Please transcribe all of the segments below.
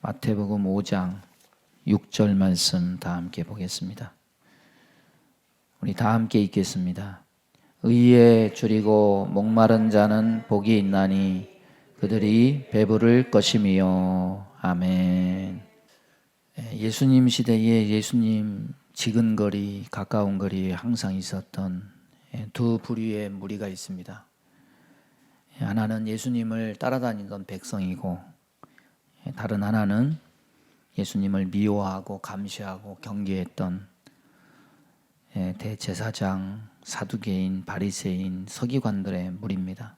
마태복음 5장 6절 말씀 다 함께 보겠습니다. 우리 다 함께 읽겠습니다. 의에 줄이고 목마른 자는 복이 있나니 그들이 배부를 것임이요. 아멘. 예수님 시대에 예수님 지근거리 가까운 거리에 항상 있었던 두 부류의 무리가 있습니다. 하나는 예수님을 따라다니던 백성이고 다른 하나는 예수님을 미워하고 감시하고 경계했던 대제사장, 사두개인, 바리새인, 서기관들의 무리입니다.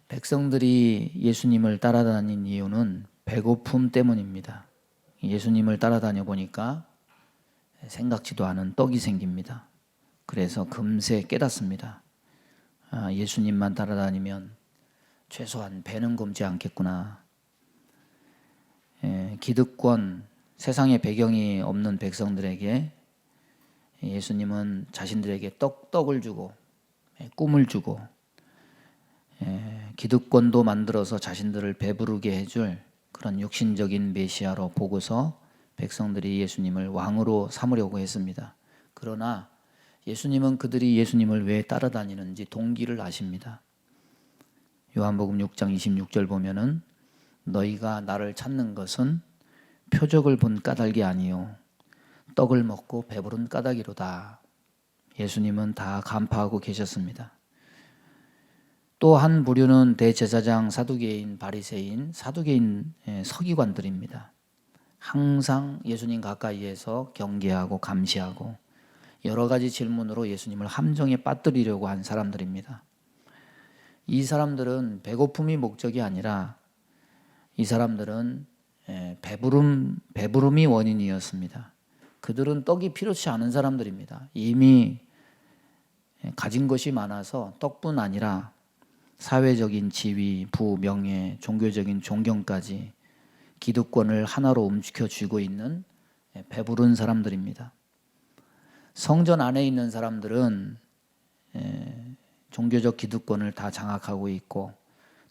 백성들이 예수님을 따라다닌 이유는 배고픔 때문입니다. 예수님을 따라다녀 보니까 생각지도 않은 떡이 생깁니다. 그래서 금세 깨닫습니다. 예수님만 따라다니면 최소한 배는 굶지 않겠구나. 기득권, 세상의 배경이 없는 백성들에게 예수님은 자신들에게 떡을 주고 꿈을 주고 기득권도 만들어서 자신들을 배부르게 해줄 그런 육신적인 메시아로 보고서 백성들이 예수님을 왕으로 삼으려고 했습니다. 그러나 예수님은 그들이 예수님을 왜 따라다니는지 동기를 아십니다. 요한복음 6장 26절 보면은 너희가 나를 찾는 것은 표적을 본 까닭이 아니요 떡을 먹고 배부른 까닭이로다. 예수님은 다 간파하고 계셨습니다. 또 한 부류는 대제사장, 사두개인, 바리새인, 사두개인 서기관들입니다. 항상 예수님 가까이에서 경계하고 감시하고 여러 가지 질문으로 예수님을 함정에 빠뜨리려고 한 사람들입니다. 이 사람들은 배고픔이 목적이 아니라 이 사람들은 배부름이 원인이었습니다. 그들은 떡이 필요치 않은 사람들입니다. 이미 가진 것이 많아서 떡뿐 아니라 사회적인 지위, 부, 명예, 종교적인 존경까지 기득권을 하나로 움켜쥐고 쥐고 있는 배부른 사람들입니다. 성전 안에 있는 사람들은 종교적 기득권을 다 장악하고 있고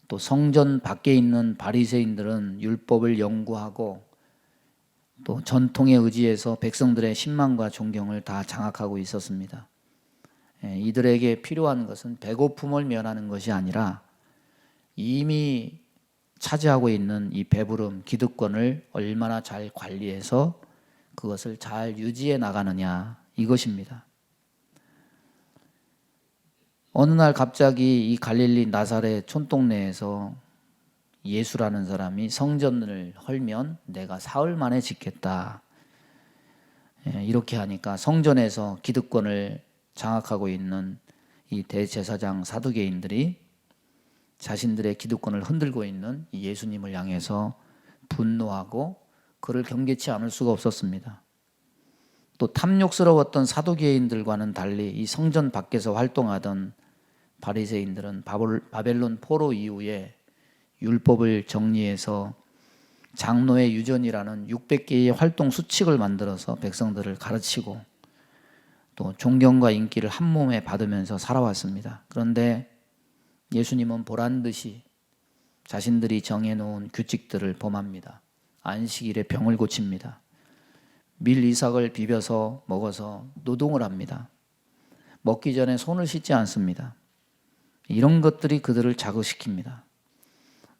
또 성전 밖에 있는 바리새인들은 율법을 연구하고 또 전통에 의지해서 백성들의 신망과 존경을 다 장악하고 있었습니다. 이들에게 필요한 것은 배고픔을 면하는 것이 아니라 이미 차지하고 있는 이 배부름, 기득권을 얼마나 잘 관리해서 그것을 잘 유지해 나가느냐 이것입니다. 어느 날 갑자기 이 갈릴리 나사렛 촌동네에서 예수라는 사람이 성전을 헐면 내가 사흘 만에 짓겠다. 이렇게 하니까 성전에서 기득권을 장악하고 있는 이 대제사장 사두개인들이 자신들의 기득권을 흔들고 있는 이 예수님을 향해서 분노하고 그를 경계치 않을 수가 없었습니다. 또 탐욕스러웠던 사두개인들과는 달리 이 성전 밖에서 활동하던 바리새인들은 바벨론 포로 이후에 율법을 정리해서 장로의 유전이라는 600개의 활동 수칙을 만들어서 백성들을 가르치고 또 존경과 인기를 한 몸에 받으면서 살아왔습니다. 그런데 예수님은 보란듯이 자신들이 정해놓은 규칙들을 범합니다. 안식일에 병을 고칩니다. 밀 이삭을 비벼서 먹어서 노동을 합니다. 먹기 전에 손을 씻지 않습니다. 이런 것들이 그들을 자극시킵니다.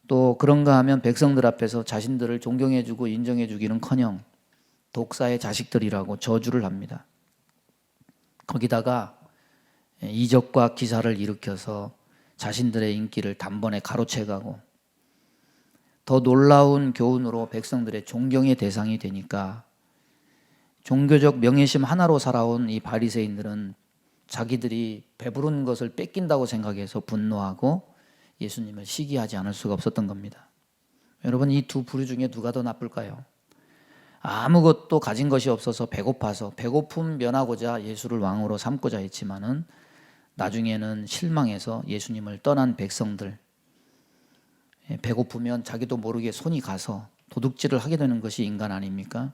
또 그런가 하면 백성들 앞에서 자신들을 존경해주고 인정해주기는커녕 독사의 자식들이라고 저주를 합니다. 거기다가 이적과 기사를 일으켜서 자신들의 인기를 단번에 가로채가고 더 놀라운 교훈으로 백성들의 존경의 대상이 되니까 종교적 명예심 하나로 살아온 이 바리새인들은 자기들이 배부른 것을 뺏긴다고 생각해서 분노하고 예수님을 시기하지 않을 수가 없었던 겁니다. 여러분, 이 두 부류 중에 누가 더 나쁠까요? 아무것도 가진 것이 없어서 배고파서 배고픔 면하고자 예수를 왕으로 삼고자 했지만은 나중에는 실망해서 예수님을 떠난 백성들, 배고프면 자기도 모르게 손이 가서 도둑질을 하게 되는 것이 인간 아닙니까?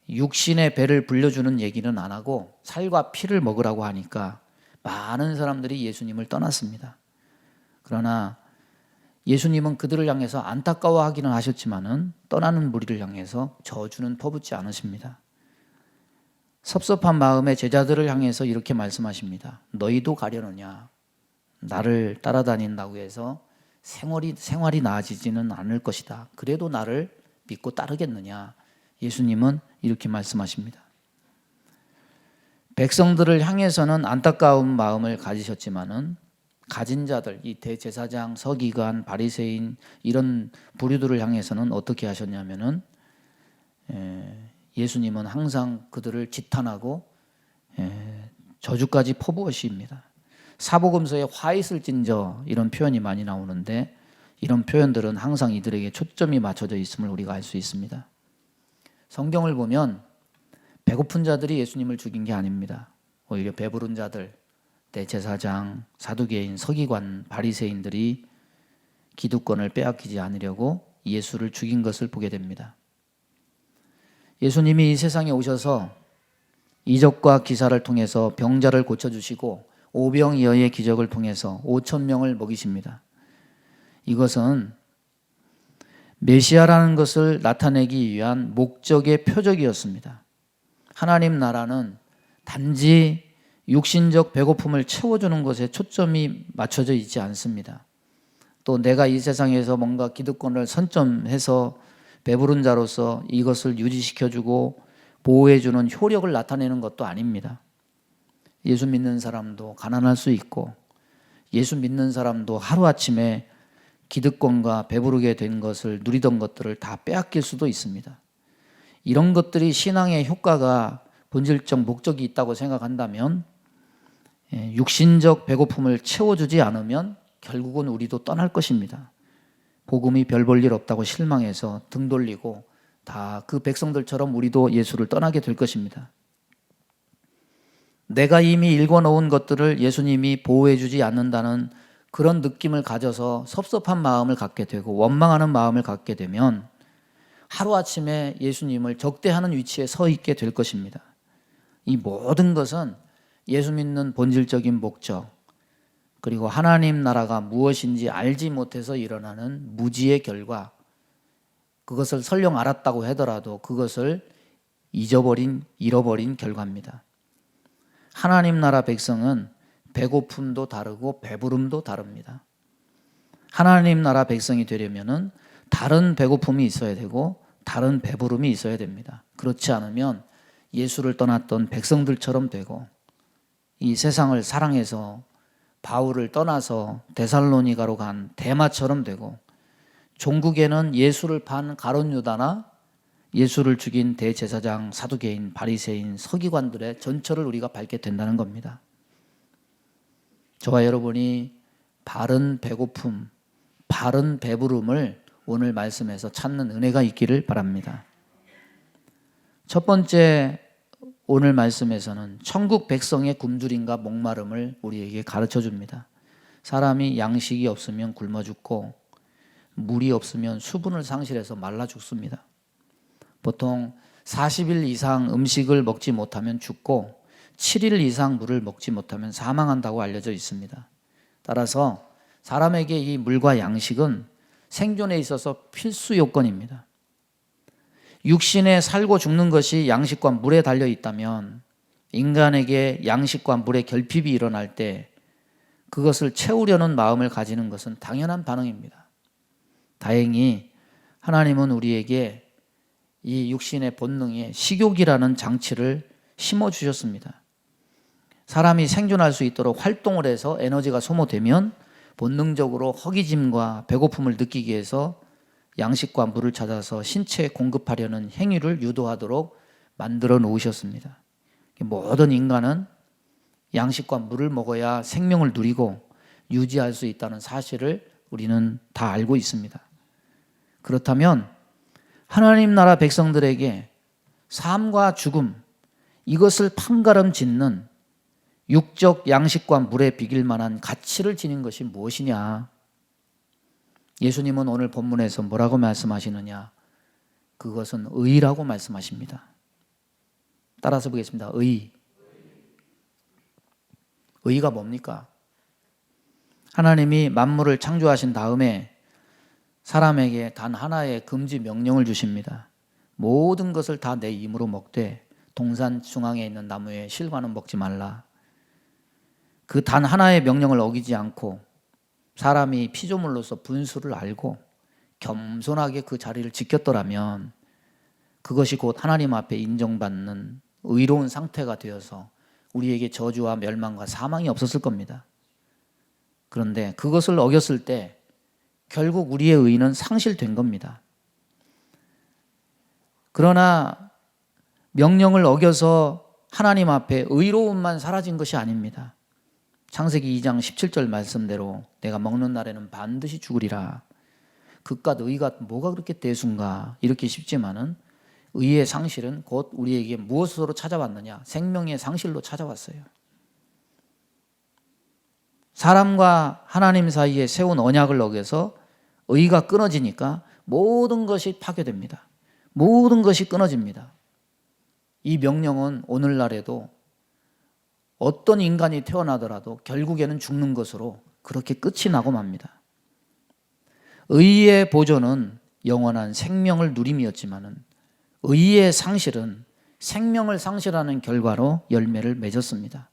육신의 배를 불려주는 얘기는 안 하고 살과 피를 먹으라고 하니까 많은 사람들이 예수님을 떠났습니다. 그러나 예수님은 그들을 향해서 안타까워하기는 하셨지만은 떠나는 무리를 향해서 저주는 퍼붓지 않으십니다. 섭섭한 마음의 제자들을 향해서 이렇게 말씀하십니다. 너희도 가려느냐? 나를 따라다닌다고 해서 생활이 나아지지는 않을 것이다. 그래도 나를 믿고 따르겠느냐? 예수님은 이렇게 말씀하십니다. 백성들을 향해서는 안타까운 마음을 가지셨지만은 가진 자들, 이 대제사장, 서기관, 바리새인 이런 부류들을 향해서는 어떻게 하셨냐면은 예수님은 항상 그들을 지탄하고 저주까지 퍼부으십니다. 사복음서에 화 있을진저 이런 표현이 많이 나오는데 이런 표현들은 항상 이들에게 초점이 맞춰져 있음을 우리가 알 수 있습니다. 성경을 보면 배고픈 자들이 예수님을 죽인 게 아닙니다. 오히려 배부른 자들, 대제사장, 사두개인, 서기관, 바리새인들이 기득권을 빼앗기지 않으려고 예수를 죽인 것을 보게 됩니다. 예수님이 이 세상에 오셔서 이적과 기사를 통해서 병자를 고쳐주시고 오병이어의 기적을 통해서 5천 명을 먹이십니다. 이것은 메시아라는 것을 나타내기 위한 목적의 표적이었습니다. 하나님 나라는 단지 육신적 배고픔을 채워주는 것에 초점이 맞춰져 있지 않습니다. 또 내가 이 세상에서 뭔가 기득권을 선점해서 배부른 자로서 이것을 유지시켜주고 보호해주는 효력을 나타내는 것도 아닙니다. 예수 믿는 사람도 가난할 수 있고 예수 믿는 사람도 하루아침에 기득권과 배부르게 된 것을 누리던 것들을 다 빼앗길 수도 있습니다. 이런 것들이 신앙의 효과가 본질적 목적이 있다고 생각한다면 육신적 배고픔을 채워주지 않으면 결국은 우리도 떠날 것입니다. 복음이 별 볼 일 없다고 실망해서 등 돌리고 다 그 백성들처럼 우리도 예수를 떠나게 될 것입니다. 내가 이미 읽어놓은 것들을 예수님이 보호해주지 않는다는 그런 느낌을 가져서 섭섭한 마음을 갖게 되고 원망하는 마음을 갖게 되면 하루아침에 예수님을 적대하는 위치에 서 있게 될 것입니다. 이 모든 것은 예수 믿는 본질적인 목적, 그리고 하나님 나라가 무엇인지 알지 못해서 일어나는 무지의 결과, 그것을 설령 알았다고 하더라도 그것을 잃어버린 결과입니다. 하나님 나라 백성은 배고픔도 다르고 배부름도 다릅니다. 하나님 나라 백성이 되려면은 다른 배고픔이 있어야 되고 다른 배부름이 있어야 됩니다. 그렇지 않으면 예수를 떠났던 백성들처럼 되고 이 세상을 사랑해서 바울을 떠나서 데살로니가로 간 데마처럼 되고 종국에는 예수를 판 가룟 유다나 예수를 죽인 대제사장, 사두개인, 바리새인, 서기관들의 전철을 우리가 밟게 된다는 겁니다. 저와 여러분이 바른 배고픔, 바른 배부름을 오늘 말씀에서 찾는 은혜가 있기를 바랍니다. 첫 번째 오늘 말씀에서는 천국 백성의 굶주림과 목마름을 우리에게 가르쳐 줍니다. 사람이 양식이 없으면 굶어 죽고 물이 없으면 수분을 상실해서 말라 죽습니다. 보통 40일 이상 음식을 먹지 못하면 죽고 7일 이상 물을 먹지 못하면 사망한다고 알려져 있습니다. 따라서 사람에게 이 물과 양식은 생존에 있어서 필수 요건입니다. 육신에 살고 죽는 것이 양식과 물에 달려 있다면 인간에게 양식과 물의 결핍이 일어날 때 그것을 채우려는 마음을 가지는 것은 당연한 반응입니다. 다행히 하나님은 우리에게 이 육신의 본능에 식욕이라는 장치를 심어주셨습니다. 사람이 생존할 수 있도록 활동을 해서 에너지가 소모되면 본능적으로 허기짐과 배고픔을 느끼기 위해서 양식과 물을 찾아서 신체에 공급하려는 행위를 유도하도록 만들어 놓으셨습니다. 모든 인간은 양식과 물을 먹어야 생명을 누리고 유지할 수 있다는 사실을 우리는 다 알고 있습니다. 그렇다면 하나님 나라 백성들에게 삶과 죽음, 이것을 판가름 짓는 육적 양식과 물에 비길 만한 가치를 지닌 것이 무엇이냐? 예수님은 오늘 본문에서 뭐라고 말씀하시느냐? 그것은 의라고 말씀하십니다. 따라서 보겠습니다. 의. 의가 뭡니까? 하나님이 만물을 창조하신 다음에 사람에게 단 하나의 금지 명령을 주십니다. 모든 것을 다 내 힘으로 먹되 동산 중앙에 있는 나무의 실과는 먹지 말라. 그 단 하나의 명령을 어기지 않고 사람이 피조물로서 분수를 알고 겸손하게 그 자리를 지켰더라면 그것이 곧 하나님 앞에 인정받는 의로운 상태가 되어서 우리에게 저주와 멸망과 사망이 없었을 겁니다. 그런데 그것을 어겼을 때 결국 우리의 의는 상실된 겁니다. 그러나 명령을 어겨서 하나님 앞에 의로움만 사라진 것이 아닙니다. 창세기 2장 17절 말씀대로 내가 먹는 날에는 반드시 죽으리라. 그깟 의가 뭐가 그렇게 대수인가 이렇게 싶지만은 의의 상실은 곧 우리에게 무엇으로 찾아왔느냐? 생명의 상실로 찾아왔어요. 사람과 하나님 사이에 세운 언약을 어겨서 의가 끊어지니까 모든 것이 파괴됩니다. 모든 것이 끊어집니다. 이 명령은 오늘날에도 어떤 인간이 태어나더라도 결국에는 죽는 것으로 그렇게 끝이 나고 맙니다. 의의 보존은 영원한 생명을 누림이었지만은 의의 상실은 생명을 상실하는 결과로 열매를 맺었습니다.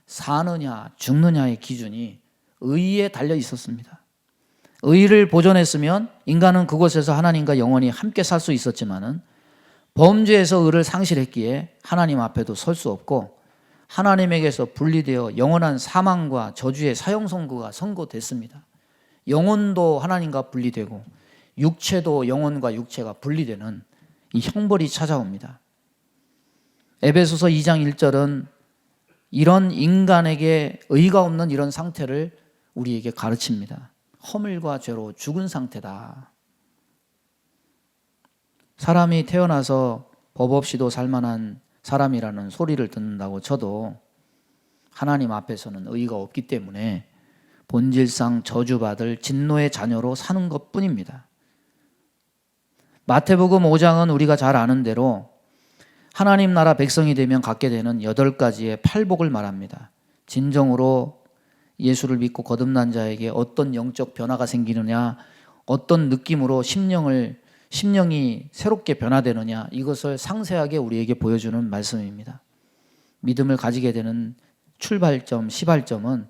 사느냐 죽느냐의 기준이 의에 달려 있었습니다. 의를 보존했으면 인간은 그곳에서 하나님과 영원히 함께 살 수 있었지만은 범죄에서 의를 상실했기에 하나님 앞에도 설 수 없고 하나님에게서 분리되어 영원한 사망과 저주의 사형선고가 선고됐습니다. 영혼도 하나님과 분리되고 육체도 영혼과 육체가 분리되는 이 형벌이 찾아옵니다. 에베소서 2장 1절은 이런 인간에게 의가 없는 이런 상태를 우리에게 가르칩니다. 허물과 죄로 죽은 상태다. 사람이 태어나서 법 없이도 살만한 사람이라는 소리를 듣는다고 쳐도 하나님 앞에서는 의가 없기 때문에 본질상 저주받을 진노의 자녀로 사는 것뿐입니다. 마태복음 5장은 우리가 잘 아는 대로 하나님 나라 백성이 되면 갖게 되는 8가지의 팔복을 말합니다. 진정으로 예수를 믿고 거듭난 자에게 어떤 영적 변화가 생기느냐, 어떤 느낌으로 심령이 새롭게 변화되느냐, 이것을 상세하게 우리에게 보여주는 말씀입니다. 믿음을 가지게 되는 출발점, 시발점은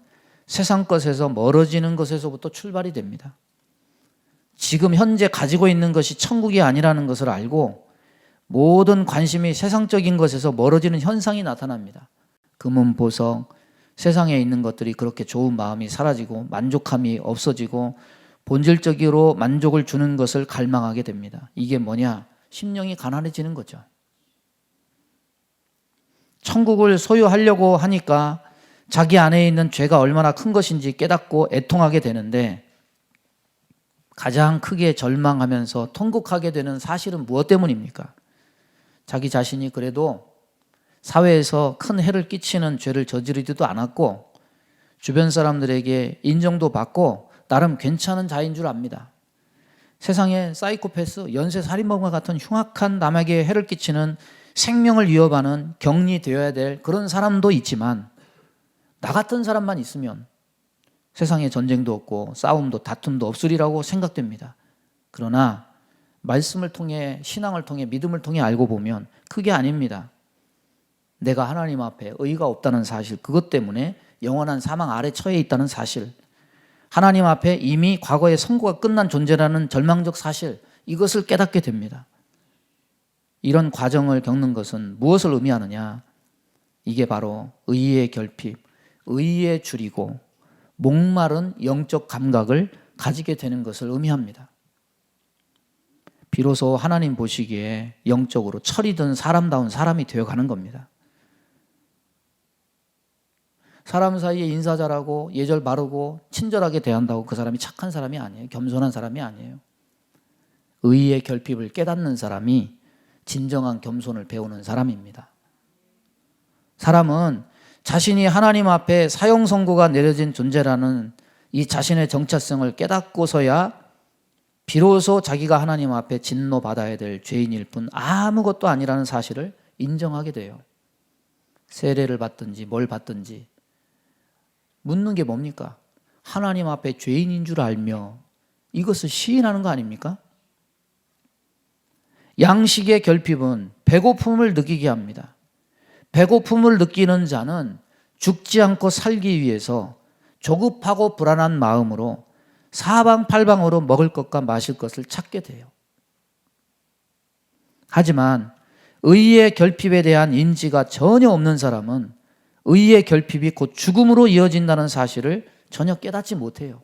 세상 것에서 멀어지는 것에서부터 출발이 됩니다. 지금 현재 가지고 있는 것이 천국이 아니라는 것을 알고 모든 관심이 세상적인 것에서 멀어지는 현상이 나타납니다. 금은 보석, 세상에 있는 것들이 그렇게 좋은 마음이 사라지고 만족함이 없어지고 본질적으로 만족을 주는 것을 갈망하게 됩니다. 이게 뭐냐? 심령이 가난해지는 거죠. 천국을 소유하려고 하니까 자기 안에 있는 죄가 얼마나 큰 것인지 깨닫고 애통하게 되는데 가장 크게 절망하면서 통곡하게 되는 사실은 무엇 때문입니까? 자기 자신이 그래도 사회에서 큰 해를 끼치는 죄를 저지르지도 않았고 주변 사람들에게 인정도 받고 나름 괜찮은 자인 줄 압니다. 세상에 사이코패스, 연쇄살인범과 같은 흉악한 남에게 해를 끼치는 생명을 위협하는 격리되어야 될 그런 사람도 있지만 나 같은 사람만 있으면 세상에 전쟁도 없고 싸움도 다툼도 없으리라고 생각됩니다. 그러나 말씀을 통해 신앙을 통해 믿음을 통해 알고 보면 그게 아닙니다. 내가 하나님 앞에 의가 없다는 사실, 그것 때문에 영원한 사망 아래 처해 있다는 사실, 하나님 앞에 이미 과거의 선고가 끝난 존재라는 절망적 사실, 이것을 깨닫게 됩니다. 이런 과정을 겪는 것은 무엇을 의미하느냐? 이게 바로 의의 결핍, 의의 줄이고 목마른 영적 감각을 가지게 되는 것을 의미합니다. 비로소 하나님 보시기에 영적으로 철이든 사람다운 사람이 되어가는 겁니다. 사람 사이에 인사 잘하고 예절 바르고 친절하게 대한다고 그 사람이 착한 사람이 아니에요. 겸손한 사람이 아니에요. 의의 결핍을 깨닫는 사람이 진정한 겸손을 배우는 사람입니다. 사람은 자신이 하나님 앞에 사형 선고가 내려진 존재라는 이 자신의 정체성을 깨닫고서야 비로소 자기가 하나님 앞에 진노받아야 될 죄인일 뿐 아무것도 아니라는 사실을 인정하게 돼요. 세례를 받든지 뭘 받든지 묻는 게 뭡니까? 하나님 앞에 죄인인 줄 알며 이것을 시인하는 거 아닙니까? 양식의 결핍은 배고픔을 느끼게 합니다. 배고픔을 느끼는 자는 죽지 않고 살기 위해서 조급하고 불안한 마음으로 사방팔방으로 먹을 것과 마실 것을 찾게 돼요. 하지만 의의 결핍에 대한 인지가 전혀 없는 사람은 의의 결핍이 곧 죽음으로 이어진다는 사실을 전혀 깨닫지 못해요.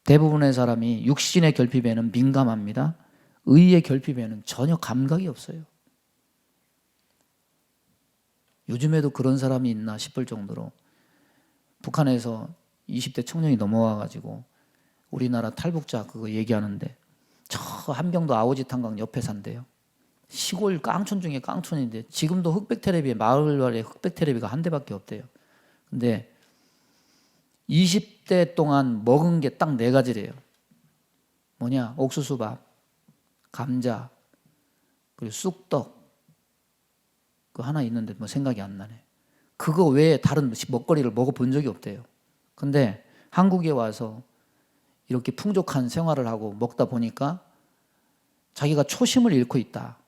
대부분의 사람이 육신의 결핍에는 민감합니다. 의의 결핍에는 전혀 감각이 없어요. 요즘에도 그런 사람이 있나 싶을 정도로 북한에서 20대 청년이 넘어와가지고 우리나라 탈북자 그거 얘기하는데 저 함경도 아오지탄강 옆에 산대요. 시골 깡촌 중에 깡촌인데 지금도 흑백 텔레비에 마을에 흑백 텔레비가 한 대밖에 없대요. 근데 20대 동안 먹은 게 딱 4가지래요. 뭐냐? 옥수수밥, 감자, 그리고 쑥떡. 그 하나 있는데 뭐 생각이 안 나네. 그거 외에 다른 먹거리를 먹어본 적이 없대요. 근데 한국에 와서 이렇게 풍족한 생활을 하고 먹다 보니까 자기가 초심을 잃고 있다.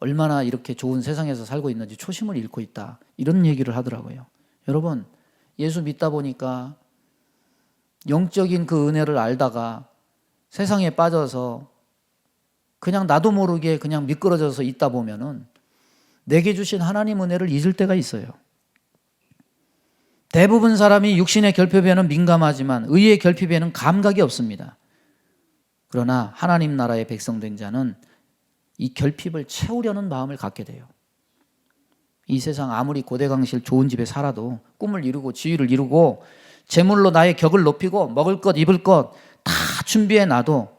얼마나 이렇게 좋은 세상에서 살고 있는지 초심을 잃고 있다. 이런 얘기를 하더라고요. 여러분, 예수 믿다 보니까 영적인 그 은혜를 알다가 세상에 빠져서 그냥 나도 모르게 그냥 미끄러져서 있다 보면은 내게 주신 하나님 은혜를 잊을 때가 있어요. 대부분 사람이 육신의 결핍에는 민감하지만 의의 결핍에는 감각이 없습니다. 그러나 하나님 나라의 백성된 자는 이 결핍을 채우려는 마음을 갖게 돼요. 이 세상 아무리 고대강실 좋은 집에 살아도 꿈을 이루고 지위를 이루고 재물로 나의 격을 높이고 먹을 것 입을 것 다 준비해 놔도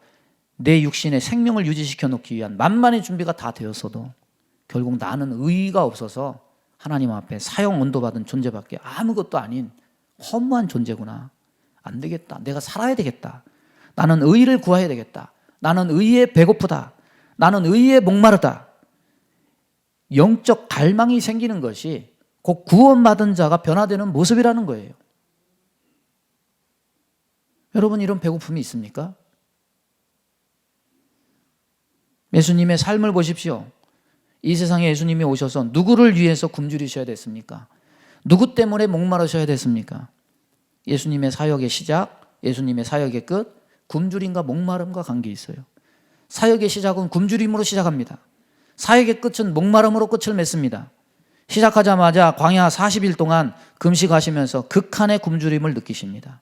내 육신의 생명을 유지시켜 놓기 위한 만만의 준비가 다 되었어도 결국 나는 의의가 없어서 하나님 앞에 사형 언도받은 존재밖에 아무것도 아닌 허무한 존재구나. 안 되겠다. 내가 살아야 되겠다. 나는 의의를 구해야 되겠다. 나는 의의에 배고프다. 나는 의의에 목마르다. 영적 갈망이 생기는 것이 곧 구원받은 자가 변화되는 모습이라는 거예요. 여러분, 이런 배고픔이 있습니까? 예수님의 삶을 보십시오. 이 세상에 예수님이 오셔서 누구를 위해서 굶주리셔야 됐습니까? 누구 때문에 목마르셔야 됐습니까? 예수님의 사역의 시작, 예수님의 사역의 끝, 굶주림과 목마름과 관계 있어요. 사역의 시작은 굶주림으로 시작합니다. 사역의 끝은 목마름으로 끝을 맺습니다. 시작하자마자 광야 40일 동안 금식하시면서 극한의 굶주림을 느끼십니다.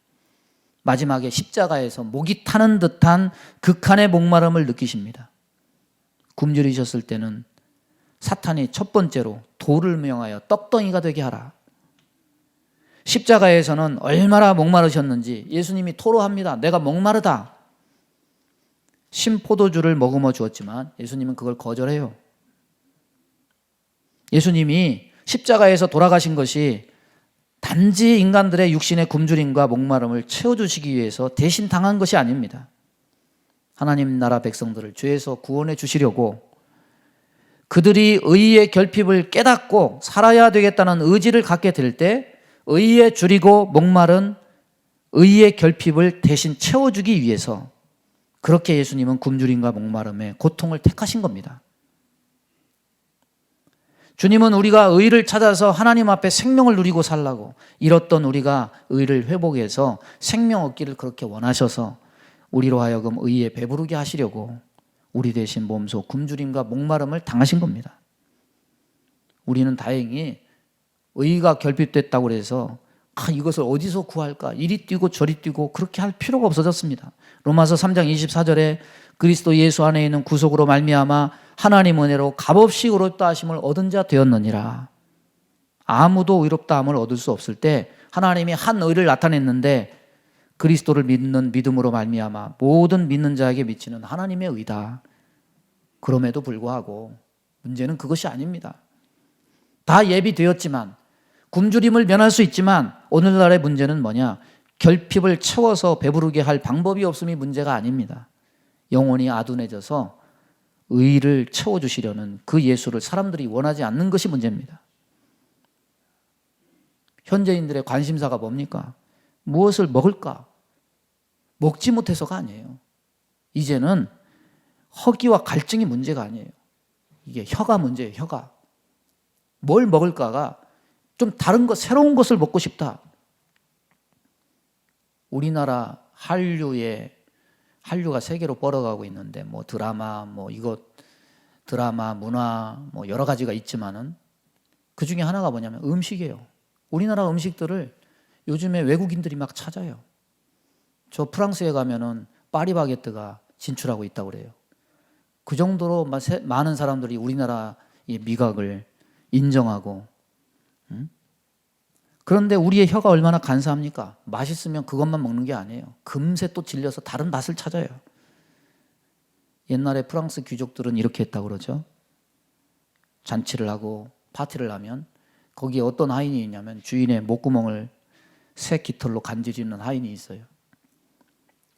마지막에 십자가에서 목이 타는 듯한 극한의 목마름을 느끼십니다. 굶주리셨을 때는 사탄이 첫 번째로 돌을 명하여 떡덩이가 되게 하라. 십자가에서는 얼마나 목마르셨는지 예수님이 토로합니다. 내가 목마르다. 신포도주를 머금어 주었지만 예수님은 그걸 거절해요. 예수님이 십자가에서 돌아가신 것이 단지 인간들의 육신의 굶주림과 목마름을 채워주시기 위해서 대신 당한 것이 아닙니다. 하나님 나라 백성들을 죄에서 구원해 주시려고 그들이 의의 결핍을 깨닫고 살아야 되겠다는 의지를 갖게 될 때 의에 줄이고 목마른 의의 결핍을 대신 채워주기 위해서 그렇게 예수님은 굶주림과 목마름의 고통을 택하신 겁니다. 주님은 우리가 의를 찾아서 하나님 앞에 생명을 누리고 살라고 잃었던 우리가 의를 회복해서 생명 얻기를 그렇게 원하셔서 우리로 하여금 의에 배부르게 하시려고 우리 대신 몸소 굶주림과 목마름을 당하신 겁니다. 우리는 다행히 의가 결핍됐다고 해서 이것을 어디서 구할까? 이리 뛰고 저리 뛰고 그렇게 할 필요가 없어졌습니다. 로마서 3장 24절에 그리스도 예수 안에 있는 구속으로 말미암아 하나님 은혜로 값없이 의롭다 하심을 얻은 자 되었느니라. 아무도 의롭다 함을 얻을 수 없을 때 하나님이 한 의를 나타냈는데 그리스도를 믿는 믿음으로 말미암아 모든 믿는 자에게 미치는 하나님의 의다. 그럼에도 불구하고 문제는 그것이 아닙니다. 다 예비되었지만 굶주림을 면할 수 있지만 오늘날의 문제는 뭐냐? 결핍을 채워서 배부르게 할 방법이 없음이 문제가 아닙니다. 영혼이 아둔해져서 의를 채워주시려는 그 예수를 사람들이 원하지 않는 것이 문제입니다. 현재인들의 관심사가 뭡니까? 무엇을 먹을까? 먹지 못해서가 아니에요. 이제는 허기와 갈증이 문제가 아니에요. 이게 혀가 문제예요. 혀가. 뭘 먹을까가 좀 다른 것, 새로운 것을 먹고 싶다. 우리나라 한류가 세계로 뻗어가고 있는데 뭐 드라마, 드라마, 문화 뭐 여러 가지가 있지만은 그 중에 하나가 뭐냐면 음식이에요. 우리나라 음식들을 요즘에 외국인들이 막 찾아요. 저 프랑스에 가면은 파리바게뜨가 진출하고 있다고 그래요. 그 정도로 많은 사람들이 우리나라의 미각을 인정하고, 그런데 우리의 혀가 얼마나 간사합니까? 맛있으면 그것만 먹는 게 아니에요. 금세 또 질려서 다른 맛을 찾아요. 옛날에 프랑스 귀족들은 이렇게 했다고 그러죠. 잔치를 하고 파티를 하면 거기에 어떤 하인이 있냐면 주인의 목구멍을 새 깃털로 간지리는 하인이 있어요.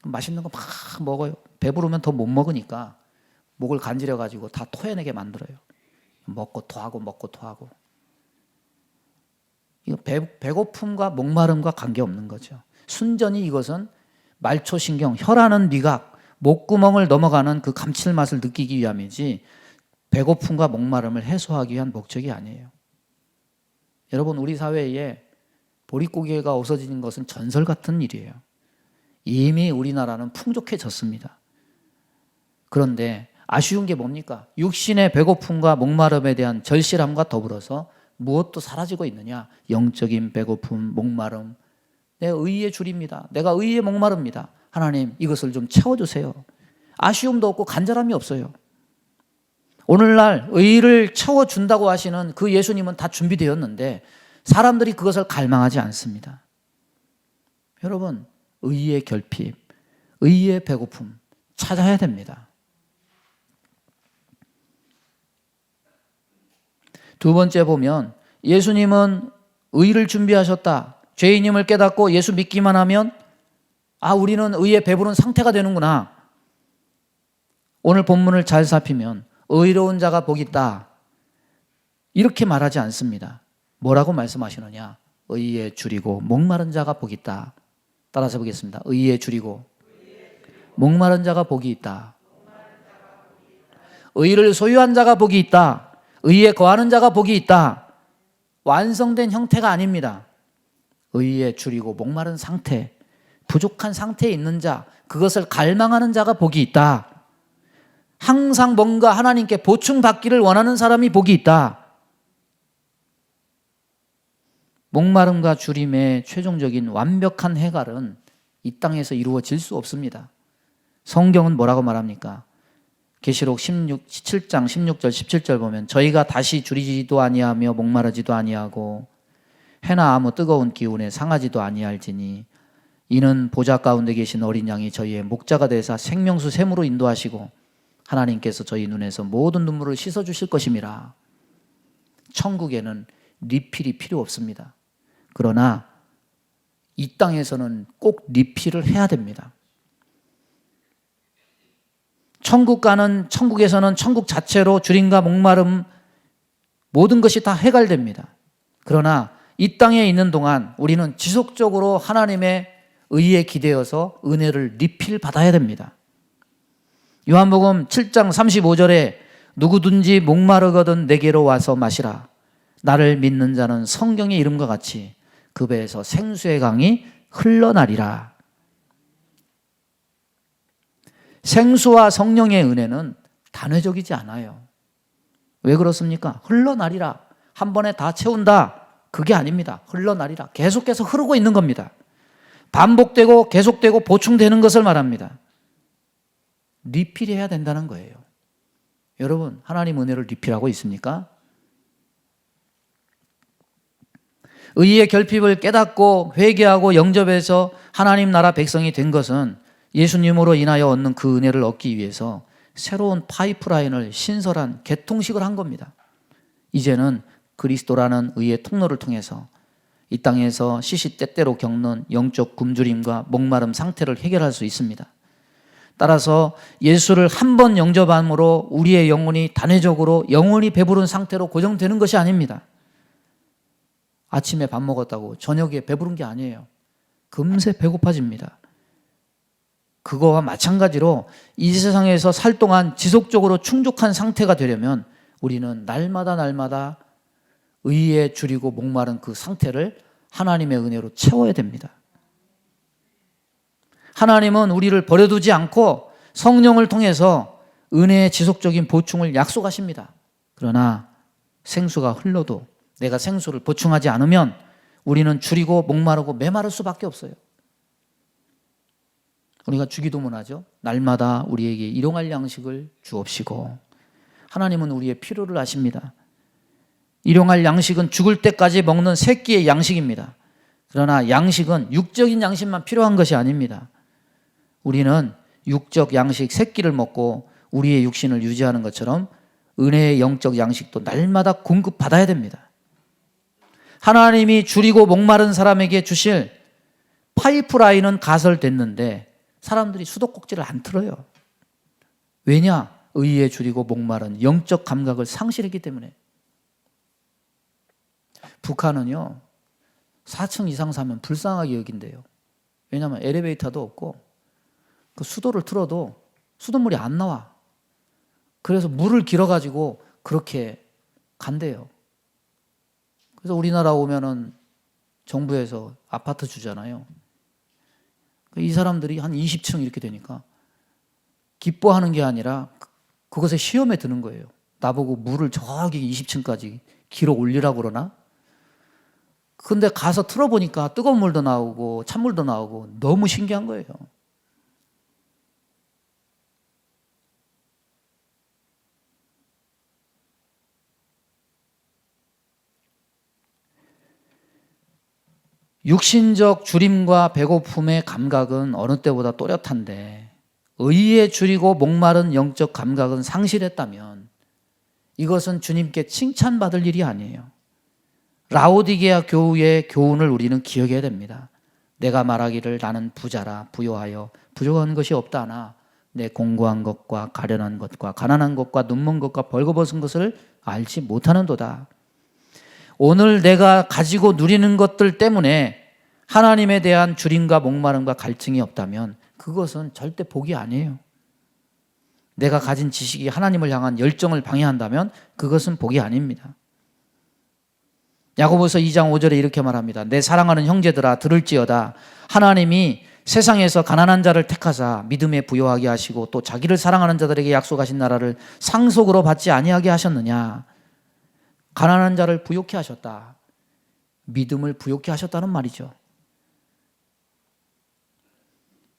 맛있는 거 막 먹어요. 배부르면 더 못 먹으니까 목을 간지려가지고 다 토해내게 만들어요. 먹고 토하고 먹고 토하고. 이거 배고픔과 목마름과 관계없는 거죠. 순전히 이것은 말초신경, 혀라는 미각, 목구멍을 넘어가는 그 감칠맛을 느끼기 위함이지 배고픔과 목마름을 해소하기 위한 목적이 아니에요. 여러분, 우리 사회에 보릿고개가 없어지는 것은 전설 같은 일이에요. 이미 우리나라는 풍족해졌습니다. 그런데 아쉬운 게 뭡니까? 육신의 배고픔과 목마름에 대한 절실함과 더불어서 무엇도 사라지고 있느냐? 영적인 배고픔, 목마름. 내 의의 줄입니다. 내가 의의 목마릅니다. 하나님, 이것을 좀 채워주세요. 아쉬움도 없고 간절함이 없어요. 오늘날 의를 채워준다고 하시는 그 예수님은 다 준비되었는데 사람들이 그것을 갈망하지 않습니다. 여러분, 의의 결핍, 의의 배고픔 찾아야 됩니다. 두 번째 보면 예수님은 의를 준비하셨다. 죄인임을 깨닫고 예수 믿기만 하면 우리는 의에 배부른 상태가 되는구나. 오늘 본문을 잘 살피면 의로운 자가 복이 있다. 이렇게 말하지 않습니다. 뭐라고 말씀하시느냐? 의에 줄이고 목마른 자가 복이 있다. 따라서 보겠습니다. 의에 줄이고 목마른 자가 복이 있다. 의를 소유한 자가 복이 있다. 의에 거하는 자가 복이 있다. 완성된 형태가 아닙니다. 의에 줄이고 목마른 상태, 부족한 상태에 있는 자, 그것을 갈망하는 자가 복이 있다. 항상 뭔가 하나님께 보충받기를 원하는 사람이 복이 있다. 목마름과 줄임의 최종적인 완벽한 해갈은 이 땅에서 이루어질 수 없습니다. 성경은 뭐라고 말합니까? 계시록 7장 16절 17절 보면 저희가 다시 줄이지도 아니하며 목마르지도 아니하고 해나 아무 뜨거운 기운에 상하지도 아니할지니 이는 보좌 가운데 계신 어린 양이 저희의 목자가 되사 생명수 샘으로 인도하시고 하나님께서 저희 눈에서 모든 눈물을 씻어주실 것임이라. 천국에는 리필이 필요 없습니다. 그러나 이 땅에서는 꼭 리필을 해야 됩니다. 천국에서는 천국 자체로 줄임과 목마름 모든 것이 다 해갈됩니다. 그러나 이 땅에 있는 동안 우리는 지속적으로 하나님의 의에 기대어서 은혜를 리필 받아야 됩니다. 요한복음 7장 35절에 누구든지 목마르거든 내게로 와서 마시라. 나를 믿는 자는 성경의 이름과 같이 그 배에서 생수의 강이 흘러나리라. 생수와 성령의 은혜는 단회적이지 않아요. 왜 그렇습니까? 흘러나리라. 한 번에 다 채운다. 그게 아닙니다. 흘러나리라. 계속해서 흐르고 있는 겁니다. 반복되고 계속되고 보충되는 것을 말합니다. 리필해야 된다는 거예요. 여러분, 하나님 은혜를 리필하고 있습니까? 의의 결핍을 깨닫고 회개하고 영접해서 하나님 나라 백성이 된 것은 예수님으로 인하여 얻는 그 은혜를 얻기 위해서 새로운 파이프라인을 신설한 개통식을 한 겁니다. 이제는 그리스도라는 의의 통로를 통해서 이 땅에서 시시때때로 겪는 영적 굶주림과 목마름 상태를 해결할 수 있습니다. 따라서 예수를 한 번 영접함으로 우리의 영혼이 단회적으로 영원히 배부른 상태로 고정되는 것이 아닙니다. 아침에 밥 먹었다고 저녁에 배부른 게 아니에요. 금세 배고파집니다. 그거와 마찬가지로 이 세상에서 살 동안 지속적으로 충족한 상태가 되려면 우리는 날마다 의에 줄이고 목마른 그 상태를 하나님의 은혜로 채워야 됩니다. 하나님은 우리를 버려두지 않고 성령을 통해서 은혜의 지속적인 보충을 약속하십니다. 그러나 생수가 흘러도 내가 생수를 보충하지 않으면 우리는 줄이고 목마르고 메마를 수밖에 없어요. 우리가 주기도문 하죠. 날마다 우리에게 일용할 양식을 주옵시고. 하나님은 우리의 필요를 아십니다. 일용할 양식은 죽을 때까지 먹는 새끼의 양식입니다. 그러나 양식은 육적인 양식만 필요한 것이 아닙니다. 우리는 육적 양식 새끼를 먹고 우리의 육신을 유지하는 것처럼 은혜의 영적 양식도 날마다 공급받아야 됩니다. 하나님이 줄이고 목마른 사람에게 주실 파이프라인은 가설됐는데 사람들이 수도꼭지를 안 틀어요. 왜냐? 의에 줄이고 목마른 영적 감각을 상실했기 때문에. 북한은요 4층 이상 사면 불쌍하게 여긴대요. 왜냐하면 엘리베이터도 없고 그 수도를 틀어도 수돗물이 안 나와. 그래서 물을 길어가지고 그렇게 간대요. 그래서 우리나라 오면은 정부에서 아파트 주잖아요. 이 사람들이 한 20층 이렇게 되니까 기뻐하는 게 아니라 그것에 시험에 드는 거예요. 나보고 물을 저기 20층까지 길어 올리라고 그러나? 근데 가서 틀어보니까 뜨거운 물도 나오고 찬물도 나오고 너무 신기한 거예요. 육신적 주림과 배고픔의 감각은 어느 때보다 또렷한데 의에 줄이고 목마른 영적 감각은 상실했다면 이것은 주님께 칭찬받을 일이 아니에요. 라오디게아 교우의 교훈을 우리는 기억해야 됩니다. 내가 말하기를 나는 부자라 부요하여 부족한 것이 없다 하나 내 공고한 것과 가련한 것과 가난한 것과 눈먼 것과 벌거벗은 것을 알지 못하는도다. 오늘 내가 가지고 누리는 것들 때문에 하나님에 대한 줄임과 목마름과 갈증이 없다면 그것은 절대 복이 아니에요. 내가 가진 지식이 하나님을 향한 열정을 방해한다면 그것은 복이 아닙니다. 야고보서 2장 5절에 이렇게 말합니다. 내 사랑하는 형제들아 들을지어다. 하나님이 세상에서 가난한 자를 택하사 믿음에 부요하게 하시고 또 자기를 사랑하는 자들에게 약속하신 나라를 상속으로 받지 아니하게 하셨느냐. 가난한 자를 부요케 하셨다. 믿음을 부요케 하셨다는 말이죠.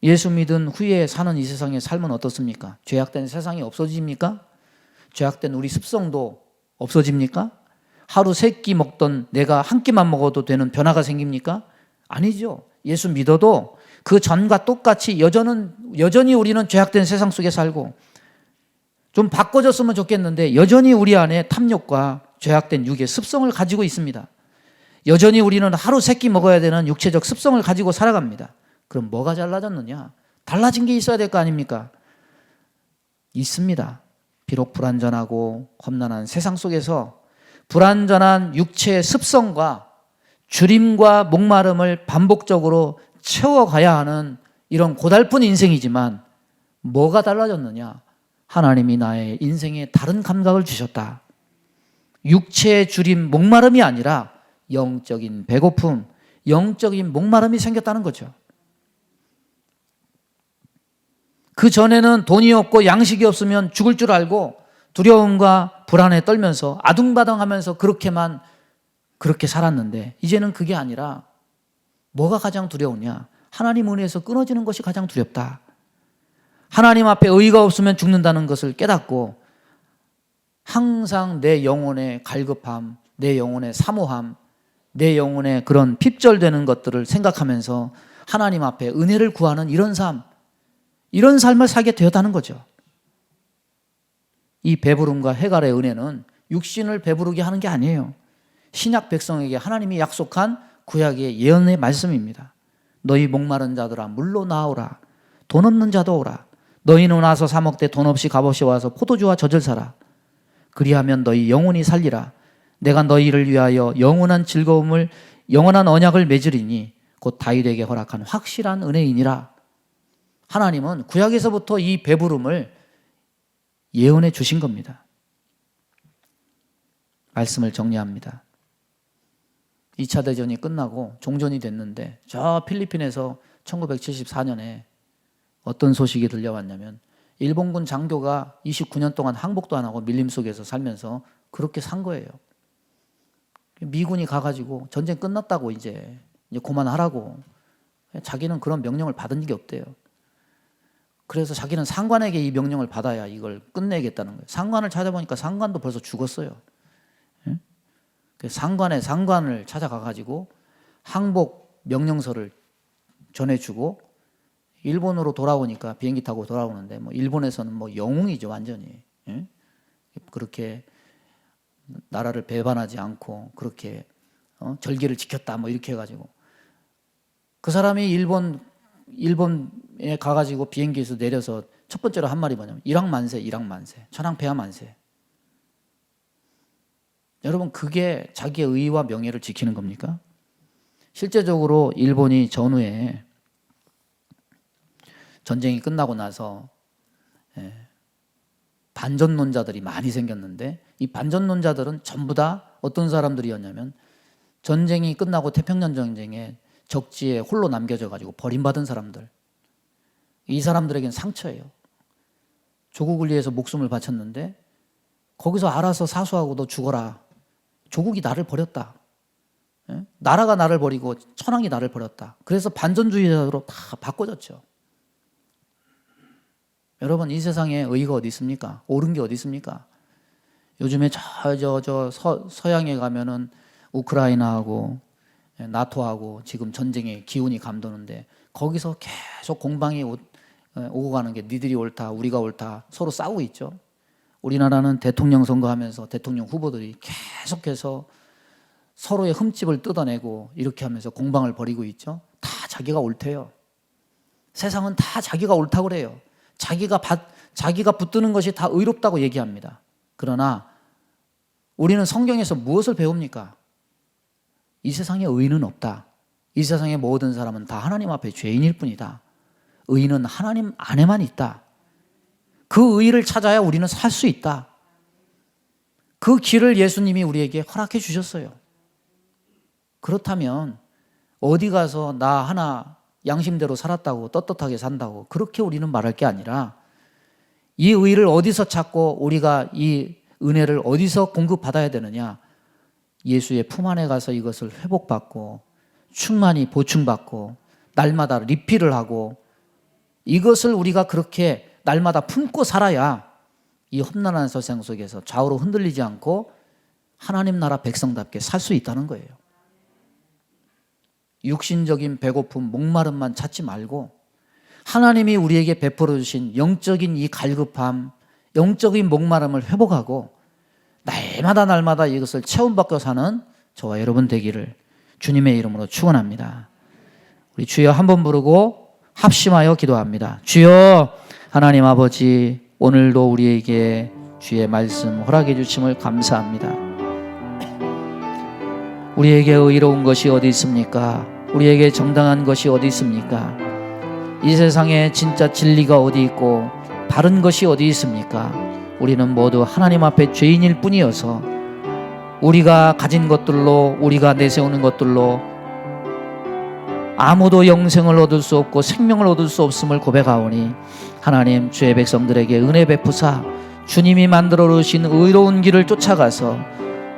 예수 믿은 후에 사는 이 세상의 삶은 어떻습니까? 죄악된 세상이 없어집니까? 죄악된 우리 습성도 없어집니까? 하루 3끼 먹던 내가 한 끼만 먹어도 되는 변화가 생깁니까? 아니죠. 예수 믿어도 그 전과 똑같이 여전히 우리는 죄악된 세상 속에 살고 좀 바꿔졌으면 좋겠는데 여전히 우리 안에 탐욕과 죄악된 육의 습성을 가지고 있습니다. 여전히 우리는 하루 3끼 먹어야 되는 육체적 습성을 가지고 살아갑니다. 그럼 뭐가 달라졌느냐? 달라진 게 있어야 될 거 아닙니까? 있습니다. 비록 불완전하고 험난한 세상 속에서 불완전한 육체의 습성과 주림과 목마름을 반복적으로 채워가야 하는 이런 고달픈 인생이지만 뭐가 달라졌느냐? 하나님이 나의 인생에 다른 감각을 주셨다. 육체의 주림, 목마름이 아니라 영적인 배고픔, 영적인 목마름이 생겼다는 거죠. 그 전에는 돈이 없고 양식이 없으면 죽을 줄 알고 두려움과 불안에 떨면서 아둥바둥하면서 그렇게 살았는데 이제는 그게 아니라 뭐가 가장 두려우냐? 하나님 은혜에서 끊어지는 것이 가장 두렵다. 하나님 앞에 의의가 없으면 죽는다는 것을 깨닫고 항상 내 영혼의 갈급함, 내 영혼의 사모함, 내 영혼의 그런 핍절되는 것들을 생각하면서 하나님 앞에 은혜를 구하는 이런 삶을 살게 되었다는 거죠. 이 배부름과 해갈의 은혜는 육신을 배부르게 하는 게 아니에요. 신약 백성에게 하나님이 약속한 구약의 예언의 말씀입니다. 너희 목마른 자들아 물로 나오라. 돈 없는 자도 오라. 너희는 와서 사 먹되 돈 없이 값없이 와서 포도주와 젖을 사라. 그리하면 너희 영혼이 살리라. 내가 너희를 위하여 영원한 즐거움을 영원한 언약을 맺으리니 곧 다윗에게 허락한 확실한 은혜이니라. 하나님은 구약에서부터 이 배부름을 예언해 주신 겁니다. 말씀을 정리합니다. 2차 대전이 끝나고 종전이 됐는데 저 필리핀에서 1974년에 어떤 소식이 들려왔냐면 일본군 장교가 29년 동안 항복도 안 하고 밀림 속에서 살면서 그렇게 산 거예요. 미군이 가가지고 전쟁 끝났다고 이제 그만하라고. 자기는 그런 명령을 받은 적이 없대요. 그래서 자기는 상관에게 이 명령을 받아야 이걸 끝내겠다는 거예요. 상관을 찾아보니까 상관도 벌써 죽었어요. 상관을 찾아가가지고 항복 명령서를 전해주고 일본으로 돌아오니까 비행기 타고 돌아오는데 뭐 일본에서는 뭐 영웅이죠 완전히. 그렇게 나라를 배반하지 않고 그렇게 절개를 지켰다 뭐 이렇게 해가지고 그 사람이 일본에 가가지고 비행기에서 내려서 첫 번째로 한 말이 뭐냐면 일왕만세, 천황폐하만세. 여러분 그게 자기의 의와 명예를 지키는 겁니까? 실제적으로 일본이 전후에 전쟁이 끝나고 나서 반전론자들이 많이 생겼는데 이 반전론자들은 전부 다 어떤 사람들이었냐면 전쟁이 끝나고 태평양 전쟁에 적지에 홀로 남겨져 가지고 버림받은 사람들. 이 사람들에겐 상처예요. 조국을 위해서 목숨을 바쳤는데 거기서 알아서 사수하고 너 죽어라. 조국이 나를 버렸다. 나라가 나를 버리고 천황이 나를 버렸다. 그래서 반전주의자로 다 바꿔졌죠. 여러분 이 세상에 의의가 어디 있습니까? 옳은 게 어디 있습니까? 요즘에 서양에 가면은 우크라이나하고 나토하고 지금 전쟁의 기운이 감도는데 거기서 계속 공방이 오고 가는 게 니들이 옳다 우리가 옳다 서로 싸우고 있죠. 우리나라는 대통령 선거하면서 대통령 후보들이 계속해서 서로의 흠집을 뜯어내고 이렇게 하면서 공방을 벌이고 있죠. 다 자기가 옳대요. 세상은 다 자기가 옳다고 그래요. 자기가 붙드는 것이 다 의롭다고 얘기합니다. 그러나 우리는 성경에서 무엇을 배웁니까? 이 세상에 의인은 없다. 이 세상의 모든 사람은 다 하나님 앞에 죄인일 뿐이다. 의인은 하나님 안에만 있다. 그 의를 찾아야 우리는 살 수 있다. 그 길을 예수님이 우리에게 허락해 주셨어요. 그렇다면 어디 가서 나 하나 양심대로 살았다고 떳떳하게 산다고 그렇게 우리는 말할 게 아니라 이 의를 어디서 찾고 우리가 이 은혜를 어디서 공급받아야 되느냐? 예수의 품 안에 가서 이것을 회복받고 충만히 보충받고 날마다 리필을 하고 이것을 우리가 그렇게 날마다 품고 살아야 이 험난한 세상 속에서 좌우로 흔들리지 않고 하나님 나라 백성답게 살 수 있다는 거예요. 육신적인 배고픔, 목마름만 찾지 말고 하나님이 우리에게 베풀어 주신 영적인 이 갈급함, 영적인 목마름을 회복하고 날마다 이것을 체험받고 사는 저와 여러분 되기를 주님의 이름으로 축원합니다. 우리 주여 한번 부르고 합심하여 기도합니다. 주여 하나님 아버지 오늘도 우리에게 주의 말씀 허락해 주심을 감사합니다. 우리에게 의로운 것이 어디 있습니까? 우리에게 정당한 것이 어디 있습니까? 이 세상에 진짜 진리가 어디 있고 바른 것이 어디 있습니까? 우리는 모두 하나님 앞에 죄인일 뿐이어서 우리가 가진 것들로 우리가 내세우는 것들로 아무도 영생을 얻을 수 없고 생명을 얻을 수 없음을 고백하오니 하나님 주의 백성들에게 은혜 베푸사 주님이 만들어 놓으신 의로운 길을 쫓아가서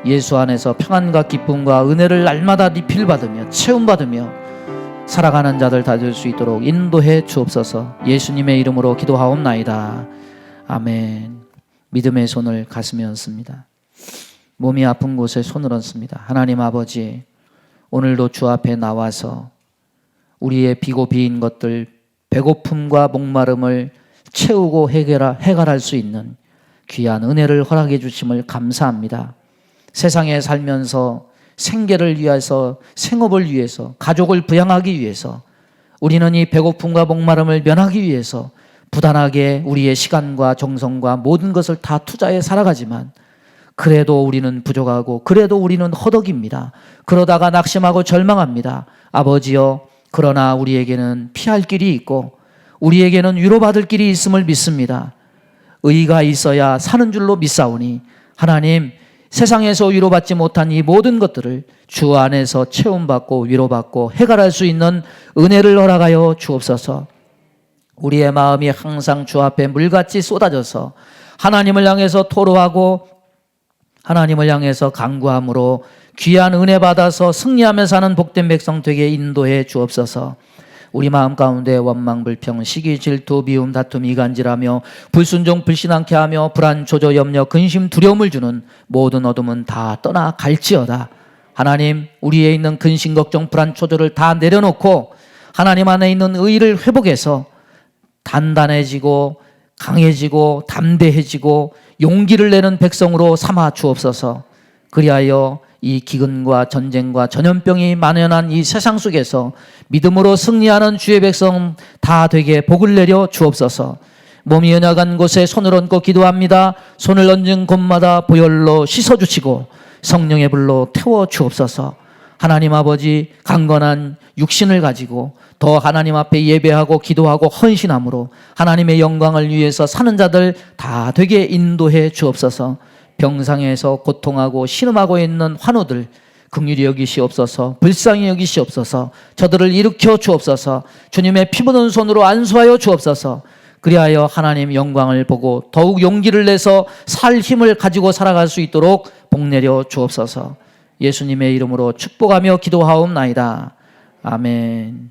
예수 안에서 평안과 기쁨과 은혜를 날마다 리필받으며 체험받으며 살아가는 자들 다 될 수 있도록 인도해 주옵소서. 예수님의 이름으로 기도하옵나이다. 아멘. 믿음의 손을 가슴에 얹습니다. 몸이 아픈 곳에 손을 얹습니다. 하나님 아버지 오늘도 주 앞에 나와서 우리의 비고 비인 것들 배고픔과 목마름을 채우고 해결할 수 있는 귀한 은혜를 허락해 주심을 감사합니다. 세상에 살면서 생계를 위해서 생업을 위해서 가족을 부양하기 위해서 우리는 이 배고픔과 목마름을 면하기 위해서 부단하게 우리의 시간과 정성과 모든 것을 다 투자해 살아가지만 그래도 우리는 부족하고 그래도 우리는 허덕입니다. 그러다가 낙심하고 절망합니다. 아버지여 그러나 우리에게는 피할 길이 있고 우리에게는 위로받을 길이 있음을 믿습니다. 의가 있어야 사는 줄로 믿사오니 하나님, 세상에서 위로받지 못한 이 모든 것들을 주 안에서 체험받고 위로받고 해결할 수 있는 은혜를 허락하여 주옵소서. 우리의 마음이 항상 주 앞에 물같이 쏟아져서 하나님을 향해서 토로하고 하나님을 향해서 간구함으로 귀한 은혜 받아서 승리하며 사는 복된 백성 되게 인도해 주옵소서. 우리 마음 가운데 원망, 불평, 시기, 질투, 미움, 다툼, 이간질하며 불순종, 불신앙케 하며 불안, 조조, 염려, 근심, 두려움을 주는 모든 어둠은 다 떠나갈지어다. 하나님, 우리에 있는 근심, 걱정, 불안, 조조를 다 내려놓고 하나님 안에 있는 의를 회복해서 단단해지고 강해지고 담대해지고 용기를 내는 백성으로 삼아 주옵소서. 그리하여 이 기근과 전쟁과 전염병이 만연한 이 세상 속에서 믿음으로 승리하는 주의 백성 다 되게 복을 내려 주옵소서. 몸이 연약한 곳에 손을 얹고 기도합니다. 손을 얹은 곳마다 보혈로 씻어주시고 성령의 불로 태워 주옵소서. 하나님 아버지, 강건한 육신을 가지고 더 하나님 앞에 예배하고 기도하고 헌신함으로 하나님의 영광을 위해서 사는 자들 다 되게 인도해 주옵소서. 병상에서 고통하고 신음하고 있는 환우들 긍휼히 여기시옵소서. 불쌍히 여기시옵소서. 저들을 일으켜 주옵소서. 주님의 피 묻은 손으로 안수하여 주옵소서. 그리하여 하나님 영광을 보고 더욱 용기를 내서 살 힘을 가지고 살아갈 수 있도록 복내려 주옵소서. 예수님의 이름으로 축복하며 기도하옵나이다. 아멘.